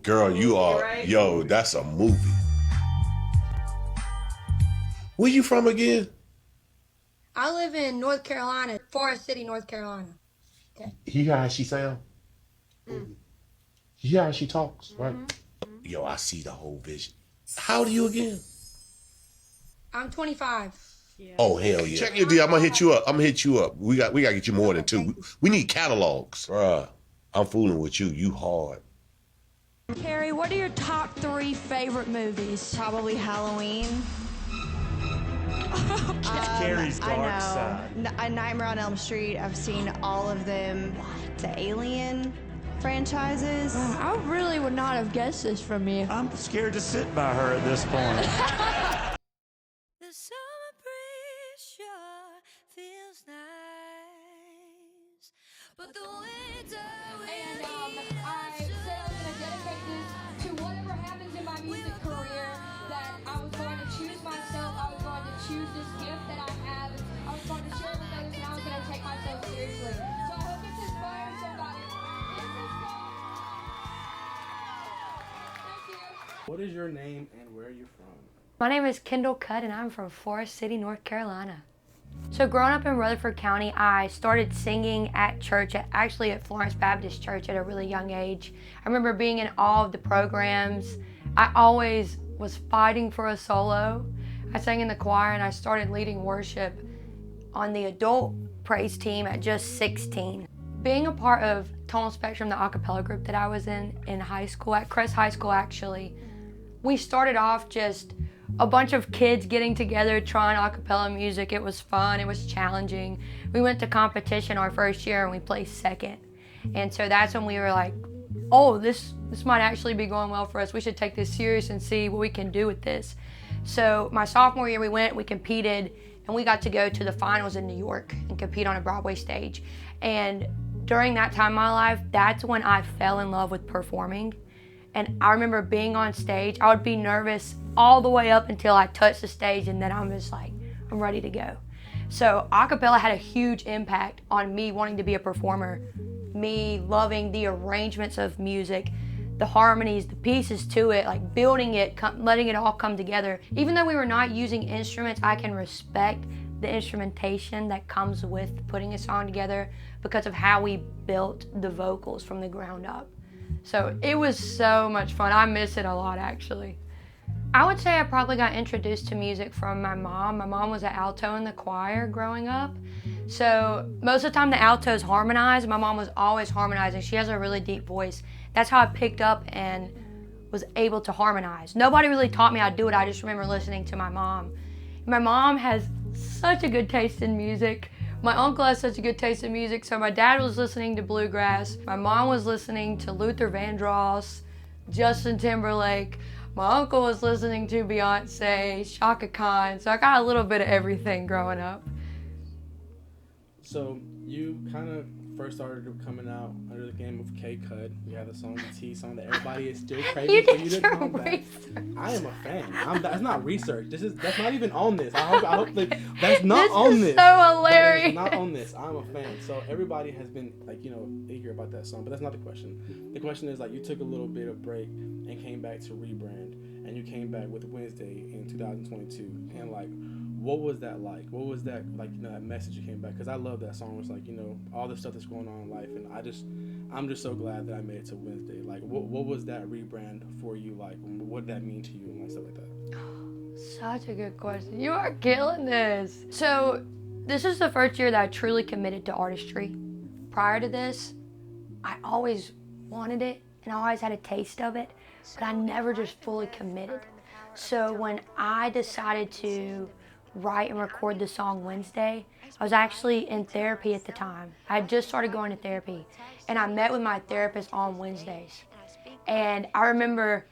Girl, you are, Right? yo, that's a movie. Where you from again? I live in North Carolina, Forest City, North Carolina. You hear how she sound? You hear how she talks, right? Yo, I see the whole vision. How old are you again? I'm 25. Yeah. Oh, hell yeah. Check your deal. I'm gonna hit you up. We gotta get you more than two. We need catalogs. Bruh, I'm fooling with you. You hard. Carrie, what are your top 3 favorite movies? Probably Halloween. Carrie's I dark know. side. A Nightmare on Elm Street. I've seen all of them. The Alien franchises. I really would not have guessed this from you. I'm scared to sit by her at this point. The summer breeze sure feels nice, but the winter And I said I was going to dedicate this to whatever happens in my music career, that I was going to choose myself, I was going to choose this gift that I have, I was going to share it with others, and I was going to take myself seriously. So I hope this inspires somebody. This is Thank you. What is your name and where are you from? My name is Kendall Cudd and I'm from Forest City, North Carolina. So growing up in Rutherford County, I started singing at church, actually at Florence Baptist Church at a really young age. I remember being in all of the programs. I always was fighting for a solo. I sang in the choir and I started leading worship on the adult praise team at just 16. Being a part of Tonal Spectrum, the a cappella group that I was in high school, at Crest High School actually, we started off just a bunch of kids getting together trying a cappella music. It was fun, it was challenging. We went to competition our first year and we placed second. And so that's when we were like, oh, this might actually be going well for us. We should take this serious and see what we can do with this. So my sophomore year we competed, and we got to go to the finals in New York and compete on a Broadway stage. And during that time in my life, that's when I fell in love with performing. And I remember being on stage, I would be nervous all the way up until I touched the stage, and then I'm just like, I'm ready to go. So a cappella had a huge impact on me wanting to be a performer, me loving the arrangements of music, the harmonies, the pieces to it, like building it, letting it all come together. Even though we were not using instruments, I can respect the instrumentation that comes with putting a song together because of how we built the vocals from the ground up. So it was so much fun. I miss it a lot, actually. I would say I probably got introduced to music from my mom. My mom was an alto in the choir growing up. So most of the time the altos harmonize. My mom was always harmonizing. She has a really deep voice. That's how I picked up and was able to harmonize. Nobody really taught me how to do it. I just remember listening to my mom. My mom has such a good taste in music. My uncle has such a good taste in music, so my dad was listening to bluegrass. My mom was listening to Luther Vandross, Justin Timberlake. My uncle was listening to Beyonce, Shaka Khan, so I got a little bit of everything growing up. So you kind of first started coming out under the game of Cudd. You had the song, the T song that everybody is still craving for you to come back. I am a fan. That's not research. That's not even on this. I hope that that's not on this. So hilarious. That is not on this. I'm a fan. So everybody has been eager about that song, but that's not the question. The question is you took a little bit of break and came back to rebrand, and you came back with Wednesday in 2022, and what was that like? What was that that message you came back? Because I love that song. It's all the stuff that's going on in life, and I'm just so glad that I made it to Wednesday. What was that rebrand for you like? What did that mean to you and stuff like that? Such a good question. You are killing this. So this is the first year that I truly committed to artistry. Prior to this, I always wanted it and I always had a taste of it, but I never just fully committed. So when I decided to write and record the song Wednesday, I was actually in therapy at the time. I had just started going to therapy, and I met with my therapist on Wednesdays. And I remember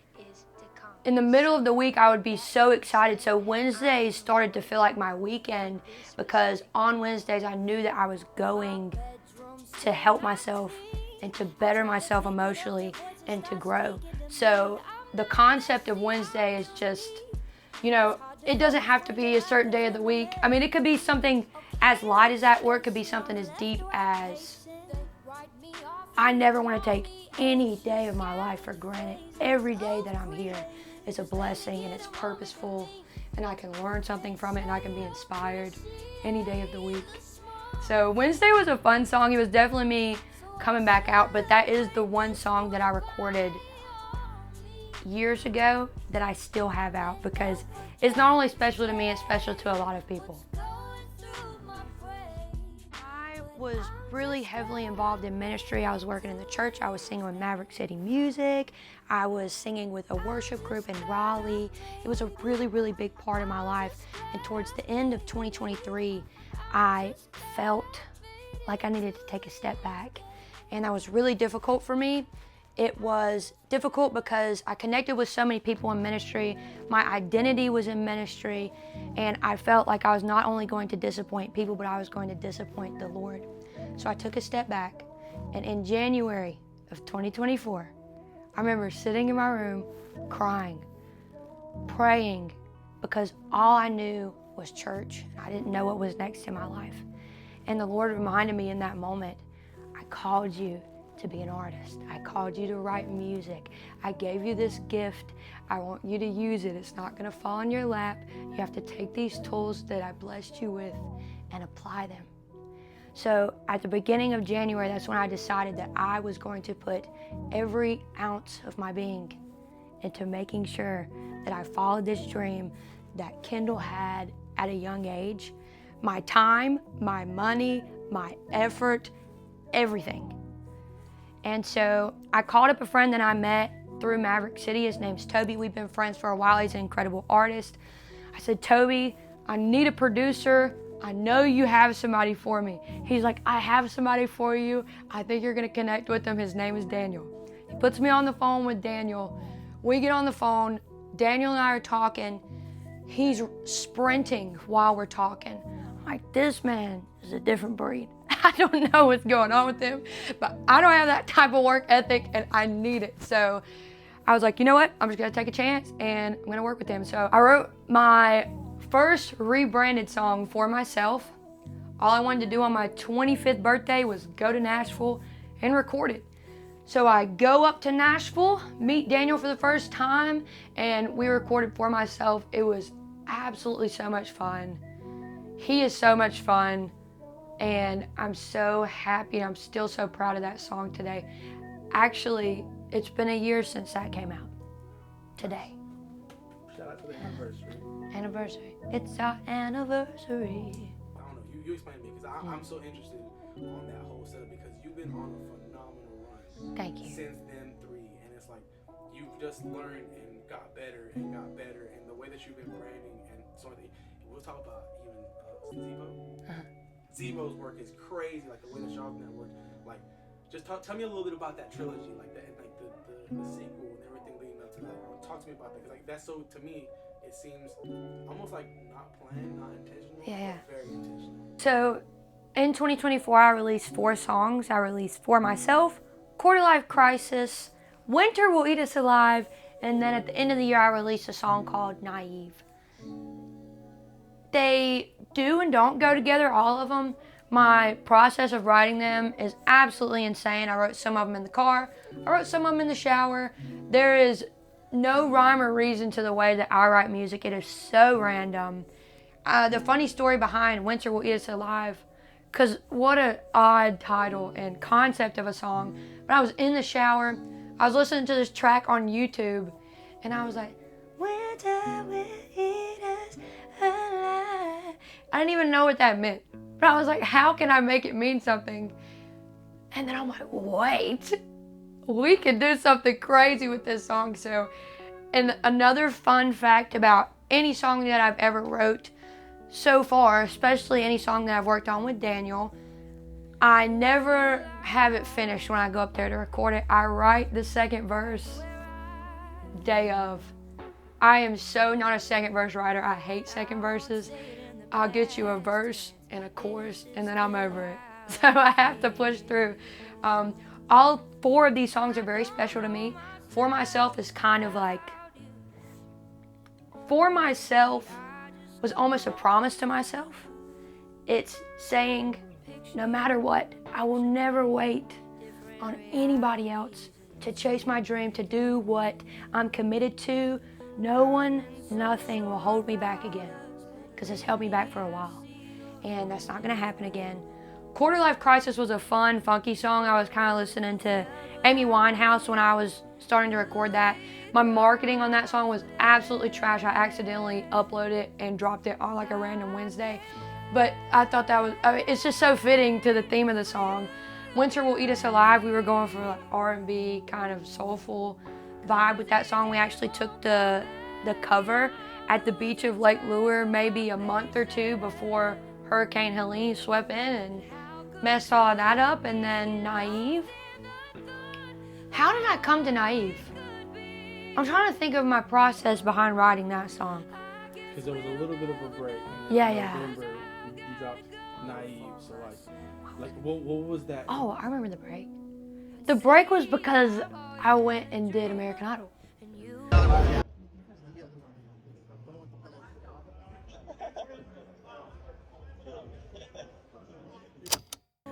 in the middle of the week I would be so excited. So Wednesdays started to feel like my weekend, because on Wednesdays I knew that I was going to help myself and to better myself emotionally and to grow. So the concept of Wednesday is just, it doesn't have to be a certain day of the week. I mean, it could be something as light as that, or it could be something as deep as I never want to take any day of my life for granted. Every day that I'm here is a blessing and it's purposeful and I can learn something from it and I can be inspired any day of the week. So Wednesday was a fun song. It was definitely me coming back out, but that is the one song that I recorded years ago that I still have out because it's not only special to me, it's special to a lot of people. I was really heavily involved in ministry. I was working in the church. I was singing with Maverick City Music. I was singing with a worship group in Raleigh. It was a really, really big part of my life. And towards the end of 2023, I felt like I needed to take a step back. And that was really difficult for me. It was difficult because I connected with so many people in ministry. My identity was in ministry, and I felt like I was not only going to disappoint people, but I was going to disappoint the Lord. So I took a step back, and in January of 2024, I remember sitting in my room crying, praying, because all I knew was church. I didn't know what was next in my life. And the Lord reminded me in that moment, I called you to be an artist. I called you to write music. I gave you this gift. I want you to use it. It's not gonna fall in your lap. You have to take these tools that I blessed you with and apply them. So at the beginning of January, that's when I decided that I was going to put every ounce of my being into making sure that I followed this dream that Kendall had at a young age. My time, my money, my effort, everything. And so I called up a friend that I met through Maverick City. His name's Toby. We've been friends for a while. He's an incredible artist. I said, Toby, I need a producer. I know you have somebody for me. He's like, I have somebody for you. I think you're gonna connect with him. His name is Daniel. He puts me on the phone with Daniel. We get on the phone. Daniel and I are talking. He's sprinting while we're talking. I'm like, this man is a different breed. I don't know what's going on with him, but I don't have that type of work ethic and I need it. So I was like, you know what? I'm just gonna take a chance and I'm gonna work with him. So I wrote my first rebranded song for myself. All I wanted to do on my 25th birthday was go to Nashville and record it. So I go up to Nashville, meet Daniel for the first time, and we recorded for myself. It was absolutely so much fun. He is so much fun. And I'm so happy. I'm still so proud of that song today. Actually, it's been a year since that came out. Today. Shout out to the anniversary. Anniversary. It's our anniversary. I don't know. You explain to me because I'm so interested on that whole setup because you've been on a phenomenal run. Thank you. Since them three, and it's like you've just learned and got better and got better, and the way that you've been branding and so on. We'll talk about even Zebo. Zebo's work is crazy, like the way that y'all network. Like, just tell me a little bit about that trilogy, like that, like the sequel and everything leading up to that. Talk to me about that, because like that's so, to me, it seems almost like not planned, not intentional. Yeah. Very intentional. So in 2024, I released 4 songs. I released For Myself, Quarter Life Crisis, Winter Will Eat Us Alive, and then at the end of the year, I released a song called Naive. They do and don't go together, all of them. My process of writing them is absolutely insane. I wrote some of them in the car. I wrote some of them in the shower. There is no rhyme or reason to the way that I write music. It is so random. The funny story behind Winter Will Eat Us Alive, because what an odd title and concept of a song. When I was in the shower, I was listening to this track on YouTube, and I was like, Winter will eat us alive. I didn't even know what that meant. But I was like, how can I make it mean something? And then I'm like, wait, we can do something crazy with this song. So, and another fun fact about any song that I've ever wrote so far, especially any song that I've worked on with Daniel, I never have it finished when I go up there to record it. I write the second verse day of. I am so not a second verse writer. I hate second verses. I'll get you a verse and a chorus and then I'm over it. So I have to push through. All 4 of these songs are very special to me. For Myself is kind of like, For Myself was almost a promise to myself. It's saying, no matter what, I will never wait on anybody else to chase my dream, to do what I'm committed to. No one, nothing will hold me back again, because it's held me back for a while, and that's not gonna happen again. Quarter Life Crisis was a fun, funky song. I was kind of listening to Amy Winehouse when I was starting to record that. My marketing on that song was absolutely trash. I accidentally uploaded it and dropped it on like a random Wednesday. But I thought that was, I mean, it's just so fitting to the theme of the song. Winter Will Eat Us Alive, we were going for like R&B, kind of soulful vibe with that song. We actually took the cover at the beach of Lake Lure maybe a month or two before Hurricane Helene swept in and messed all of that up. And then Naive. How did I come to Naive? I'm trying to think of my process behind writing that song. Because there was a little bit of a break. And Yeah, in yeah. November, you dropped Naive. So like what was that? Oh, I remember the break. The break was because I went and did American Idol.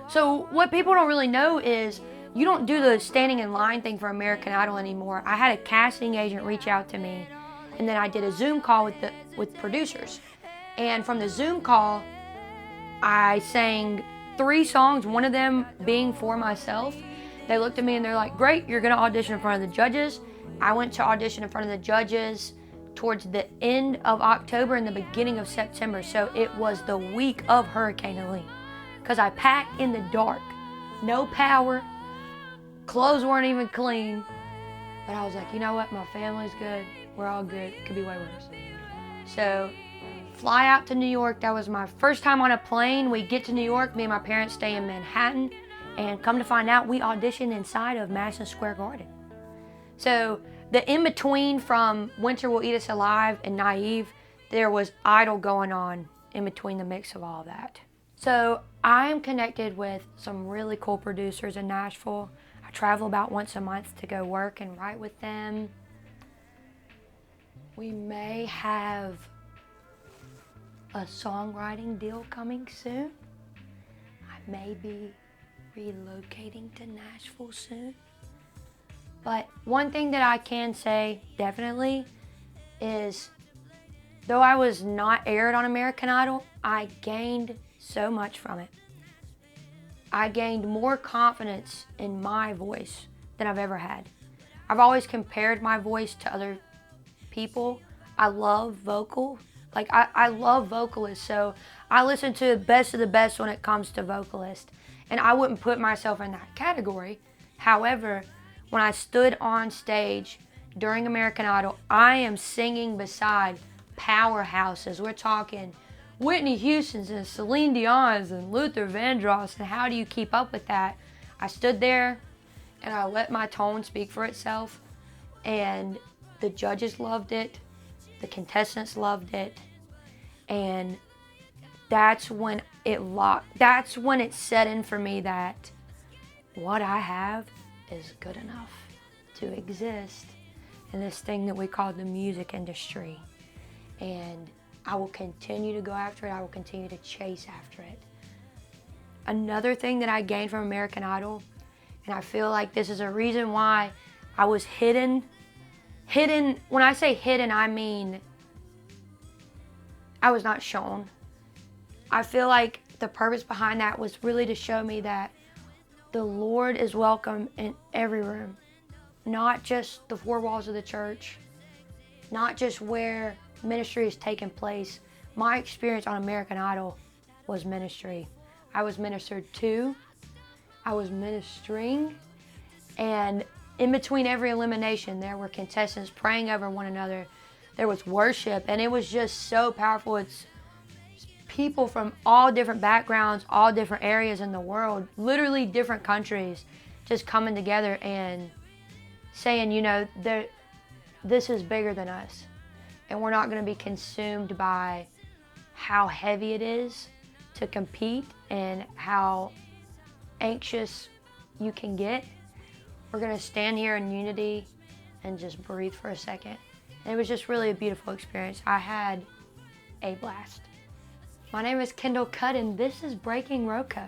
So what people don't really know is you don't do the standing in line thing for American Idol anymore. I had a casting agent reach out to me, and then I did a Zoom call with producers. And from the Zoom call, I sang 3 songs, one of them being for myself. They looked at me and they're like, great, you're gonna audition in front of the judges. I went to audition in front of the judges towards the end of October and the beginning of September. So it was the week of Hurricane Helene. Because I packed in the dark, no power, clothes weren't even clean. But I was like, you know what, my family's good, we're all good, it could be way worse. So, fly out to New York. That was my first time on a plane. We get to New York, me and my parents stay in Manhattan, and come to find out we auditioned inside of Madison Square Garden. So, the in-between from Winter Will Eat Us Alive and Naive, there was Idol going on in between the mix of all of that. So I'm connected with some really cool producers in Nashville. I travel about once a month to go work and write with them. We may have a songwriting deal coming soon. I may be relocating to Nashville soon. But one thing that I can say definitely is, though I was not aired on American Idol, I gained so much from it. I gained more confidence in my voice than I've ever had. I've always compared my voice to other people. I love vocal. Like, I love vocalists, so I listen to the best of the best when it comes to vocalists. And I wouldn't put myself in that category. However, when I stood on stage during American Idol, I am singing beside powerhouses. We're talking Whitney Houston's and Celine Dion's and Luther Vandross, and how do you keep up with that? I stood there and I let my tone speak for itself, and the judges loved it, the contestants loved it, and that's when it set in for me that what I have is good enough to exist in this thing that we call the music industry. And I will continue to go after it. I will continue to chase after it. Another thing that I gained from American Idol, and I feel like this is a reason why I was hidden. When I say hidden, I mean I was not shown. I feel like the purpose behind that was really to show me that the Lord is welcome in every room, not just the 4 walls of the church, not just where ministry is taking place. My experience on American Idol was ministry. I was ministered to, I was ministering, and in between every elimination, there were contestants praying over one another. There was worship, and it was just so powerful. It's people from all different backgrounds, all different areas in the world, literally different countries, just coming together and saying, you know, this is bigger than us. And we're not going to be consumed by how heavy it is to compete and how anxious you can get. We're going to stand here in unity and just breathe for a second. And it was just really a beautiful experience. I had a blast. My name is Kendall Cudd, and this is Breaking RoCo.